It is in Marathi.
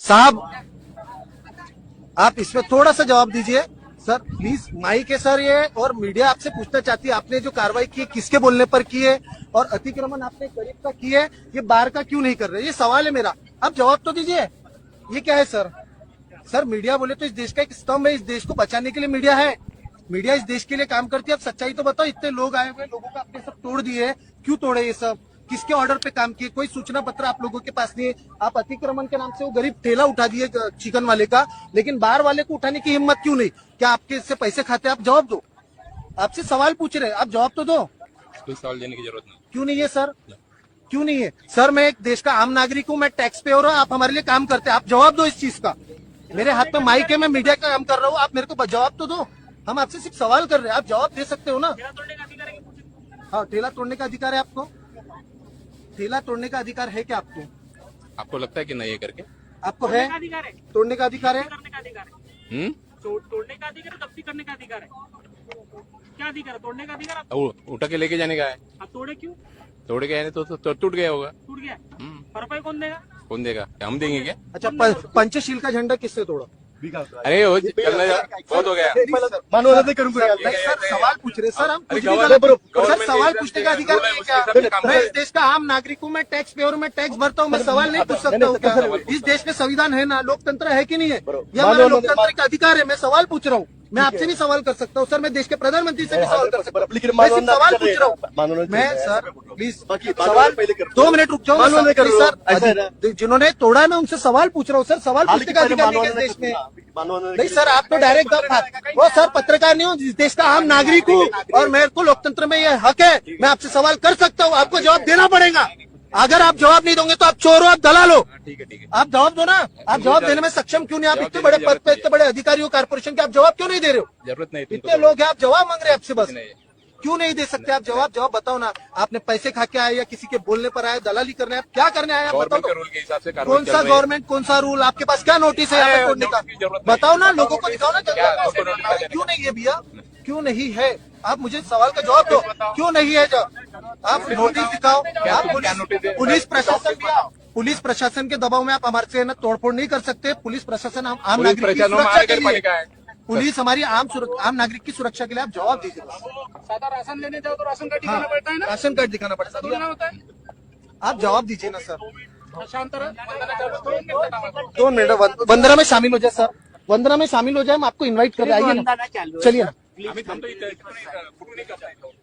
साहब आप इसमें थोड़ा सा जवाब दीजिए सर प्लीज। माइक है सर ये, और मीडिया आपसे पूछना चाहती है आपने जो कार्रवाई की किसके बोलने पर की है, और अतिक्रमण आपने करीब का की है, ये बाहर का क्यों नहीं कर रहे? ये सवाल है मेरा, आप जवाब तो दीजिए। ये क्या है सर? सर मीडिया बोले तो इस देश का एक स्तंभ है, इस देश को बचाने के लिए मीडिया है। मीडिया इस देश के लिए काम करती है। अब सच्चाई तो बताओ, इतने लोग आए हुए, लोगों का आपने सब तोड़ दिए, क्यों तोड़े ये सब? किसके ऑर्डर पे काम किए? कोई सूचना पत्र आप लोगों के पास नहीं है। आप अतिक्रमण के नाम से वो गरीब ठेला उठा दिए चिकन वाले का, लेकिन बाहर वाले को उठाने की हिम्मत क्यों नहीं? क्या आपके इससे पैसे खाते? आप जवाब दो। आपसे सवाल पूछ रहे हैं, आप जवाब तो दो। कोई सवाल देने की जरूरत नहीं। क्यों नहीं है सर? क्यों नहीं है सर? मैं एक देश का आम नागरिक हूँ, मैं टैक्स पेयर हूँ, आप हमारे लिए काम करते हैं, आप जवाब दो इस चीज का। मेरे हाथ में माइक है, मैं मीडिया का काम कर रहा हूँ, आप मेरे को जवाब तो दो। हम आपसे सिर्फ सवाल कर रहे हैं, आप जवाब दे सकते हो ना? हाँ, ठेला तोड़ने का अधिकार है आपको? ठेला तोड़ने का अधिकार है क्या आपको? आपको लगता है कि नहीं है करके? आपको है? तोड़ने का अधिकार है? तोड़ने का अधिकार है, जब्ती करने का अधिकार है। क्या अधिकार है? तोड़ने का अधिकार है। उठा के लेके जाने का है। आप तोड़े क्यों? तोड़ गए हैं तो टूट गया होगा। टूट गया। भरपाई कौन देगा? कौन देगा? हम देंगे क्या? अच्छा, पंचशील का झंडा किससे तोड़ा? अरे वो बहुत हो गया। नहीं सर, सवाल पूछ रहे सर, हम कुछ भी गलत सर, सवाल पूछने का अधिकार नहीं है क्या? मैं इस देश का आम नागरिक हूँ, मैं टैक्स पेयर हूँ, मैं टैक्स भरता हूँ, मैं सवाल नहीं पूछ सकता हूँ क्या? इस देश में संविधान है ना, लोकतंत्र है कि नहीं है? यह हमारा लोकतंत्र का अधिकार है। मैं सवाल पूछ रहा हूँ, मैं आपसे भी सवाल कर सकता हूँ सर, मैं देश के प्रधानमंत्री से भी सवाल कर सकता हूँ, मैं सिर्फ सवाल पूछ रहा हूँ। मैं सर प्लीज सवाल 2 मिनट रुक जाओ सर, जिन्होंने तोड़ा मैं उनसे सवाल पूछ रहा हूँ सर, सवाल पूछने का अधिकार नहीं है इस देश में। नहीं सर, आप तो डायरेक्ट वो सर पत्रकार नहीं हो, इस देश का आम नागरिक हूँ, और मेरे को लोकतंत्र में ये हक है, मैं आपसे सवाल कर सकता हूँ, आपको जवाब देना पड़ेगा। अगर आप जवाब नहीं दोगे तो आप चोर हो, आप दलाल हो। ठीक है आप जवाब दो ना, आप जवाब देने में सक्षम क्यों नहीं? आप इतने बड़े पद पे, इतने बड़े अधिकारी हो कारपोरेशन के, आप जवाब क्यों नहीं दे रहे हो? जरूरत नहीं। इतने लोग हैं, आप जवाब मांग रहे हैं आपसे, बस क्यों नहीं दे सकते आप जवाब? जवाब बताओ ना, आपने पैसे खा के आए या किसी के बोलने पर आए, दलाली करने आए, क्या करने आए आप बताओ तो। रूल के हिसाब से कौन सा गवर्नमेंट, कौन सा रूल? आपके पास क्या नोटिस है यहाँ पे तोड़ने का? बताओ ना, लोगों को दिखाओ ना। क्यों नहीं है भैया? क्यों नहीं है? आप मुझे सवाल का जवाब दो, क्यों नहीं है? आप नोटिस दिखाओ। आप पुलिस प्रशासन के दबाव में आप हमारे से ना तोड़फोड़ नहीं कर सकते। पुलिस प्रशासन आम नागरिक की सुरक्षा के लिए, पुलिस हमारी आम नागरिक की सुरक्षा के लिए, आप जवाब दीजिए। सादा राशन लेने जाओ तो राशन कार्ड दिखाना पड़ता है ना? राशन कार्ड दिखाना पड़ता है, होता है। आप जवाब दीजिए ना सर। शांत रहो। 2 मिनट वंदना में शामिल हो जाए सर, वंदना में शामिल हो जाए, हम आपको इन्वाइट कर रहे हैं, आइए ना, चलिए ना। आम्ही थांबतो इथे, कुठूनही करता येतो.